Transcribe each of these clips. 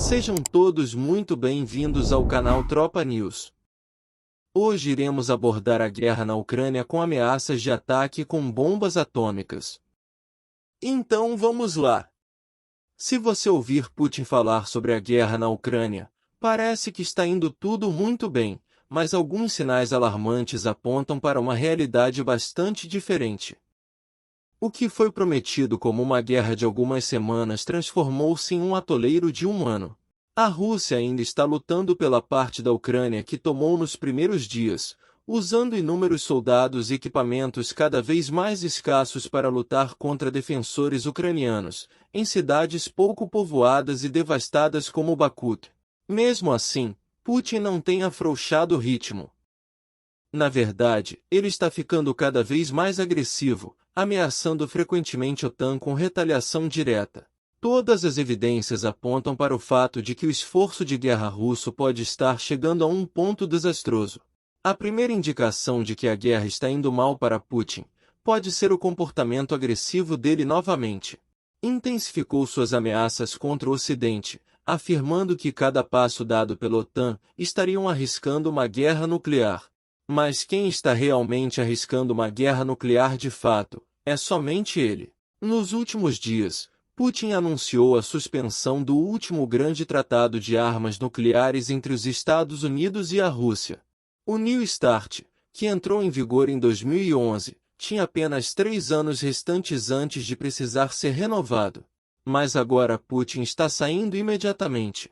Sejam todos muito bem-vindos ao canal Tropa News. Hoje iremos abordar a guerra na Ucrânia com ameaças de ataque com bombas atômicas. Então vamos lá! Se você ouvir Putin falar sobre a guerra na Ucrânia, parece que está indo tudo muito bem, mas alguns sinais alarmantes apontam para uma realidade bastante diferente. O que foi prometido como uma guerra de algumas semanas transformou-se em um atoleiro de um ano. A Rússia ainda está lutando pela parte da Ucrânia que tomou nos primeiros dias, usando inúmeros soldados e equipamentos cada vez mais escassos para lutar contra defensores ucranianos, em cidades pouco povoadas e devastadas como Bakhmut. Mesmo assim, Putin não tem afrouxado o ritmo. Na verdade, ele está ficando cada vez mais agressivo, ameaçando frequentemente a OTAN com retaliação direta. Todas as evidências apontam para o fato de que o esforço de guerra russo pode estar chegando a um ponto desastroso. A primeira indicação de que a guerra está indo mal para Putin pode ser o comportamento agressivo dele novamente. Intensificou suas ameaças contra o Ocidente, afirmando que cada passo dado pela OTAN estariam arriscando uma guerra nuclear. Mas quem está realmente arriscando uma guerra nuclear de fato, é somente ele. Nos últimos dias, Putin anunciou a suspensão do último grande tratado de armas nucleares entre os Estados Unidos e a Rússia. O New START, que entrou em vigor em 2011, tinha apenas 3 anos restantes antes de precisar ser renovado. Mas agora Putin está saindo imediatamente.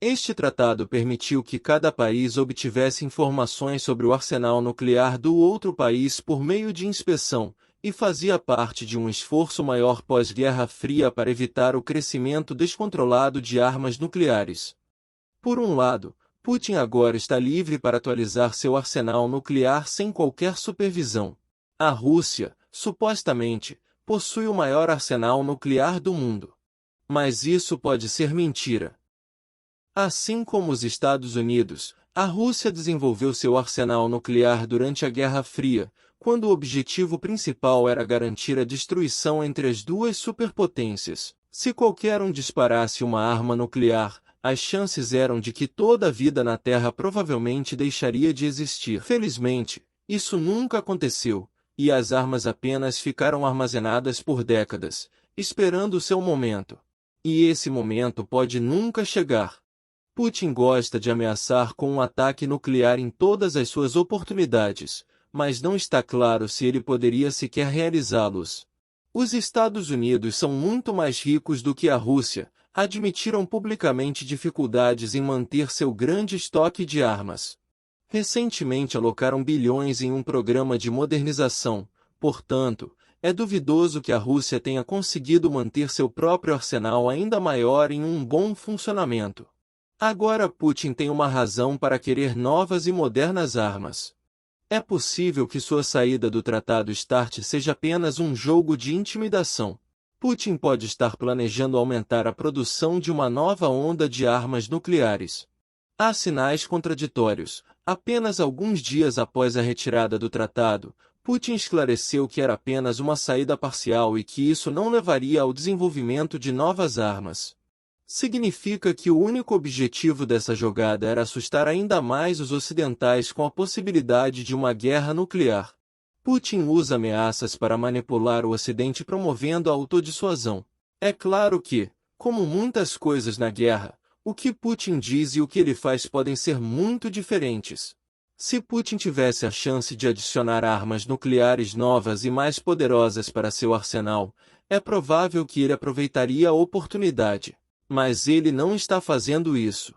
Este tratado permitiu que cada país obtivesse informações sobre o arsenal nuclear do outro país por meio de inspeção, e fazia parte de um esforço maior pós-Guerra Fria para evitar o crescimento descontrolado de armas nucleares. Por um lado, Putin agora está livre para atualizar seu arsenal nuclear sem qualquer supervisão. A Rússia, supostamente, possui o maior arsenal nuclear do mundo. Mas isso pode ser mentira. Assim como os Estados Unidos, a Rússia desenvolveu seu arsenal nuclear durante a Guerra Fria, quando o objetivo principal era garantir a destruição entre as duas superpotências. Se qualquer um disparasse uma arma nuclear, as chances eram de que toda a vida na Terra provavelmente deixaria de existir. Felizmente, isso nunca aconteceu, e as armas apenas ficaram armazenadas por décadas, esperando seu momento. E esse momento pode nunca chegar. Putin gosta de ameaçar com um ataque nuclear em todas as suas oportunidades, mas não está claro se ele poderia sequer realizá-los. Os Estados Unidos são muito mais ricos do que a Rússia, admitiram publicamente dificuldades em manter seu grande estoque de armas. Recentemente alocaram bilhões em um programa de modernização, portanto, é duvidoso que a Rússia tenha conseguido manter seu próprio arsenal ainda maior em um bom funcionamento. Agora Putin tem uma razão para querer novas e modernas armas. É possível que sua saída do Tratado START seja apenas um jogo de intimidação. Putin pode estar planejando aumentar a produção de uma nova onda de armas nucleares. Há sinais contraditórios. Apenas alguns dias após a retirada do tratado, Putin esclareceu que era apenas uma saída parcial e que isso não levaria ao desenvolvimento de novas armas. Significa que o único objetivo dessa jogada era assustar ainda mais os ocidentais com a possibilidade de uma guerra nuclear. Putin usa ameaças para manipular o Ocidente promovendo a autodissuasão. É claro que, como muitas coisas na guerra, o que Putin diz e o que ele faz podem ser muito diferentes. Se Putin tivesse a chance de adicionar armas nucleares novas e mais poderosas para seu arsenal, é provável que ele aproveitaria a oportunidade. Mas ele não está fazendo isso.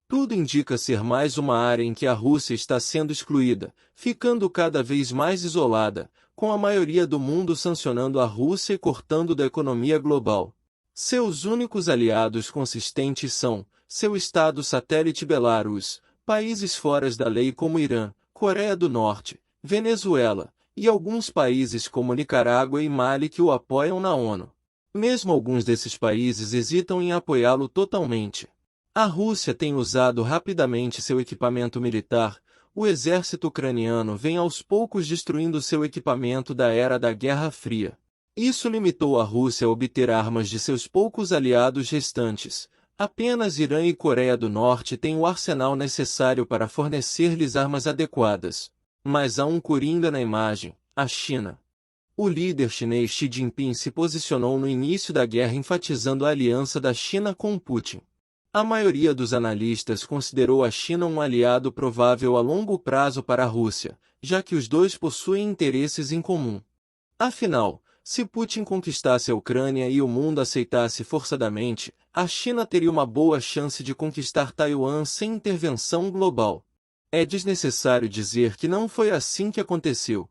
Tudo indica ser mais uma área em que a Rússia está sendo excluída, ficando cada vez mais isolada, com a maioria do mundo sancionando a Rússia e cortando da economia global. Seus únicos aliados consistentes são seu estado satélite Belarus, países fora da lei como Irã, Coreia do Norte, Venezuela, e alguns países como Nicarágua e Mali que o apoiam na ONU. Mesmo alguns desses países hesitam em apoiá-lo totalmente. A Rússia tem usado rapidamente seu equipamento militar. O exército ucraniano vem aos poucos destruindo seu equipamento da era da Guerra Fria. Isso limitou a Rússia a obter armas de seus poucos aliados restantes, Apenas Irã e Coreia do Norte têm o arsenal necessário para fornecer-lhes armas adequadas. Mas há um coringa na imagem: a China. O líder chinês Xi Jinping se posicionou no início da guerra enfatizando a aliança da China com Putin. A maioria dos analistas considerou a China um aliado provável a longo prazo para a Rússia, já que os dois possuem interesses em comum. Afinal, se Putin conquistasse a Ucrânia e o mundo aceitasse forçadamente, a China teria uma boa chance de conquistar Taiwan sem intervenção global. É desnecessário dizer que não foi assim que aconteceu.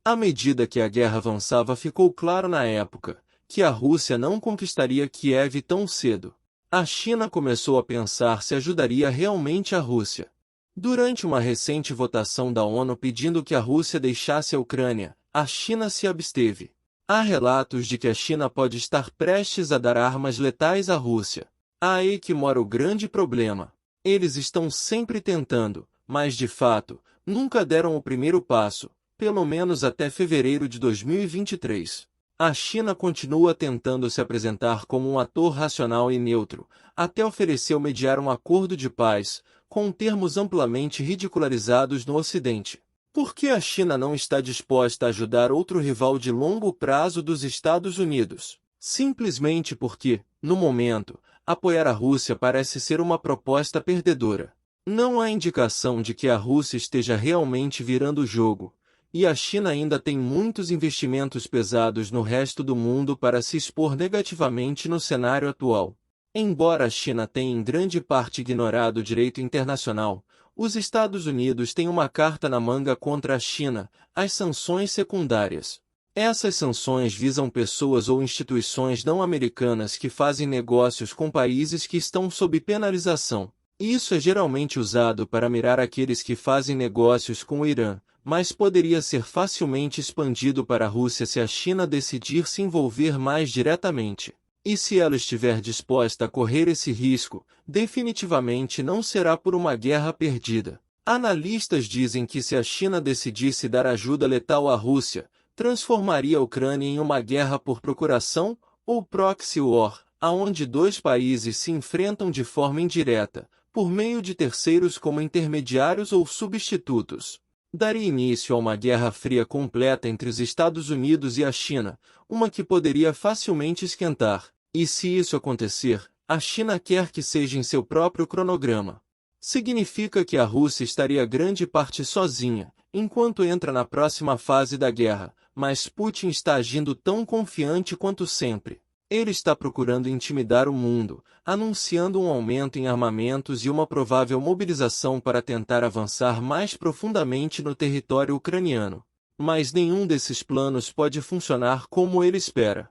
À medida que a guerra avançava, ficou claro na época que a Rússia não conquistaria Kiev tão cedo. A China começou a pensar se ajudaria realmente a Rússia. Durante uma recente votação da ONU pedindo que a Rússia deixasse a Ucrânia, a China se absteve. Há relatos de que a China pode estar prestes a dar armas letais à Rússia. Aí que mora o grande problema. Eles estão sempre tentando, mas de fato, nunca deram o primeiro passo, pelo menos até fevereiro de 2023. A China continua tentando se apresentar como um ator racional e neutro, até ofereceu mediar um acordo de paz, com termos amplamente ridicularizados no Ocidente. Por que a China não está disposta a ajudar outro rival de longo prazo dos Estados Unidos? Simplesmente porque, no momento, apoiar a Rússia parece ser uma proposta perdedora. Não há indicação de que a Rússia esteja realmente virando o jogo, e a China ainda tem muitos investimentos pesados no resto do mundo para se expor negativamente no cenário atual. Embora a China tenha em grande parte ignorado o direito internacional, os Estados Unidos têm uma carta na manga contra a China: as sanções secundárias. Essas sanções visam pessoas ou instituições não americanas que fazem negócios com países que estão sob penalização. Isso é geralmente usado para mirar aqueles que fazem negócios com o Irã, mas poderia ser facilmente expandido para a Rússia se a China decidir se envolver mais diretamente. E se ela estiver disposta a correr esse risco, definitivamente não será por uma guerra perdida. Analistas dizem que se a China decidisse dar ajuda letal à Rússia, transformaria a Ucrânia em uma guerra por procuração, ou proxy war, aonde dois países se enfrentam de forma indireta, por meio de terceiros como intermediários ou substitutos. Daria início a uma guerra fria completa entre os Estados Unidos e a China, uma que poderia facilmente esquentar. E se isso acontecer, a China quer que seja em seu próprio cronograma. Significa que a Rússia estaria grande parte sozinha, enquanto entra na próxima fase da guerra, mas Putin está agindo tão confiante quanto sempre. Ele está procurando intimidar o mundo, anunciando um aumento em armamentos e uma provável mobilização para tentar avançar mais profundamente no território ucraniano. Mas nenhum desses planos pode funcionar como ele espera.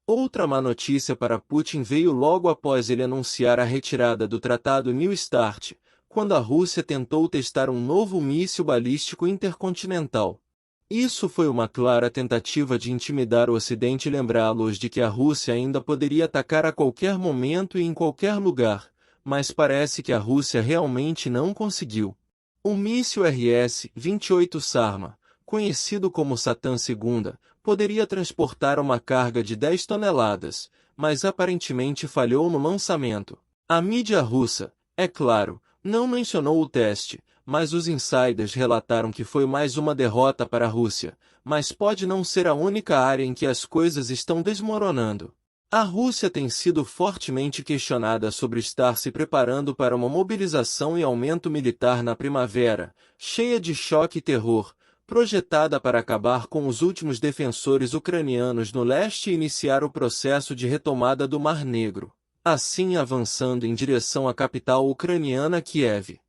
Outra má notícia para Putin veio logo após ele anunciar a retirada do Tratado New START, quando a Rússia tentou testar um novo míssil balístico intercontinental. Isso foi uma clara tentativa de intimidar o Ocidente e lembrá-los de que a Rússia ainda poderia atacar a qualquer momento e em qualquer lugar, mas parece que a Rússia realmente não conseguiu. O míssil RS-28 Sarma, conhecido como Satã II, poderia transportar uma carga de 10 toneladas, mas aparentemente falhou no lançamento. A mídia russa, é claro, não mencionou o teste, mas os insiders relataram que foi mais uma derrota para a Rússia, mas pode não ser a única área em que as coisas estão desmoronando. A Rússia tem sido fortemente questionada sobre estar se preparando para uma mobilização e aumento militar na primavera, cheia de choque e terror, projetada para acabar com os últimos defensores ucranianos no leste e iniciar o processo de retomada do Mar Negro, assim avançando em direção à capital ucraniana Kiev.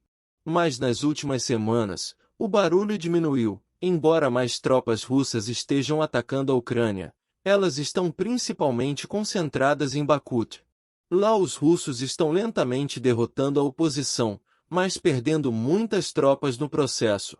Mas nas últimas semanas, o barulho diminuiu. Embora mais tropas russas estejam atacando a Ucrânia, elas estão principalmente concentradas em Bakhmut. Lá os russos estão lentamente derrotando a oposição, mas perdendo muitas tropas no processo.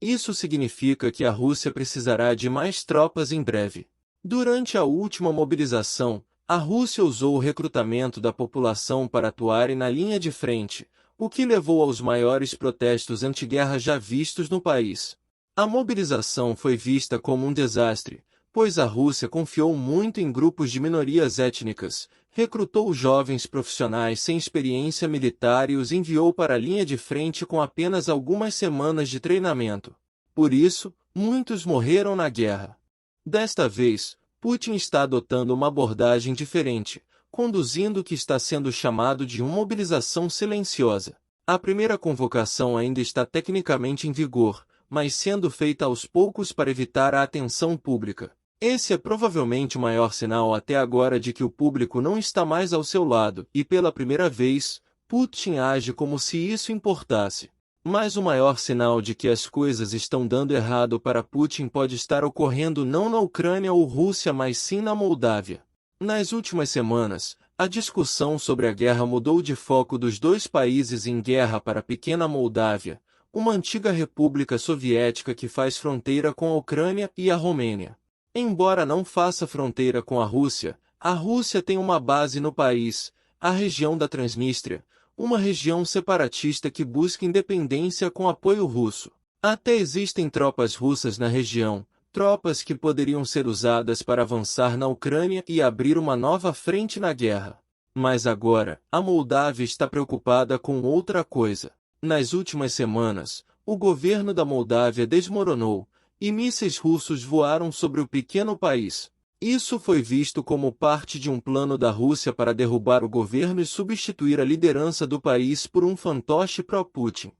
Isso significa que a Rússia precisará de mais tropas em breve. Durante a última mobilização, a Rússia usou o recrutamento da população para atuarem na linha de frente, o que levou aos maiores protestos anti-guerra já vistos no país. A mobilização foi vista como um desastre, pois a Rússia confiou muito em grupos de minorias étnicas, recrutou jovens profissionais sem experiência militar e os enviou para a linha de frente com apenas algumas semanas de treinamento. Por isso, muitos morreram na guerra. Desta vez, Putin está adotando uma abordagem diferente, conduzindo o que está sendo chamado de uma mobilização silenciosa. A primeira convocação ainda está tecnicamente em vigor, mas sendo feita aos poucos para evitar a atenção pública. Esse é provavelmente o maior sinal até agora de que o público não está mais ao seu lado e, pela primeira vez, Putin age como se isso importasse. Mas o maior sinal de que as coisas estão dando errado para Putin pode estar ocorrendo não na Ucrânia ou Rússia, mas sim na Moldávia. Nas últimas semanas, a discussão sobre a guerra mudou de foco dos dois países em guerra para a pequena Moldávia, uma antiga república soviética que faz fronteira com a Ucrânia e a Romênia. Embora não faça fronteira com a Rússia tem uma base no país, a região da Transnistria, uma região separatista que busca independência com apoio russo. Até existem tropas russas na região, tropas que poderiam ser usadas para avançar na Ucrânia e abrir uma nova frente na guerra. Mas agora, a Moldávia está preocupada com outra coisa. Nas últimas semanas, o governo da Moldávia desmoronou, e mísseis russos voaram sobre o pequeno país. Isso foi visto como parte de um plano da Rússia para derrubar o governo e substituir a liderança do país por um fantoche pró-Putin.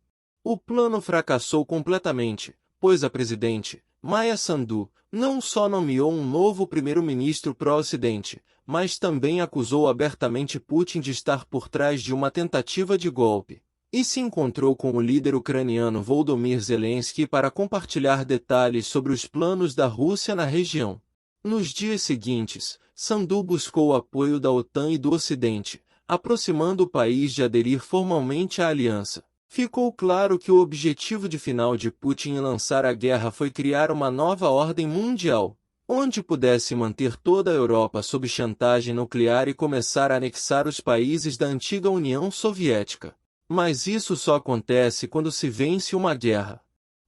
O plano fracassou completamente, pois a presidente, Maia Sandu, não só nomeou um novo primeiro-ministro pró-Ocidente, mas também acusou abertamente Putin de estar por trás de uma tentativa de golpe. E se encontrou com o líder ucraniano Volodymyr Zelensky para compartilhar detalhes sobre os planos da Rússia na região. Nos dias seguintes, Sandu buscou o apoio da OTAN e do Ocidente, aproximando o país de aderir formalmente à aliança. Ficou claro que o objetivo final de Putin em lançar a guerra foi criar uma nova ordem mundial, onde pudesse manter toda a Europa sob chantagem nuclear e começar a anexar os países da antiga União Soviética. Mas isso só acontece quando se vence uma guerra.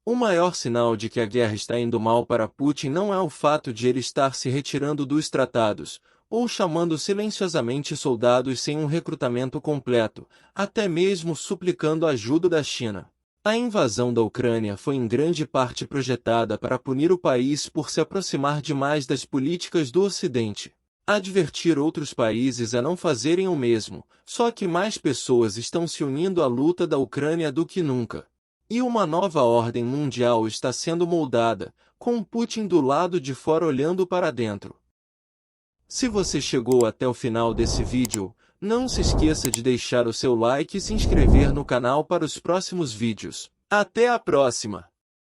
O maior sinal de que a guerra está indo mal para Putin não é o fato de ele estar se retirando dos tratados, ou chamando silenciosamente soldados sem um recrutamento completo, até mesmo suplicando ajuda da China. A invasão da Ucrânia foi em grande parte projetada para punir o país por se aproximar demais das políticas do Ocidente. Advertir outros países a não fazerem o mesmo, só que mais pessoas estão se unindo à luta da Ucrânia do que nunca. E uma nova ordem mundial está sendo moldada, com Putin do lado de fora olhando para dentro. Se você chegou até o final desse vídeo, não se esqueça de deixar o seu like e se inscrever no canal para os próximos vídeos. Até a próxima!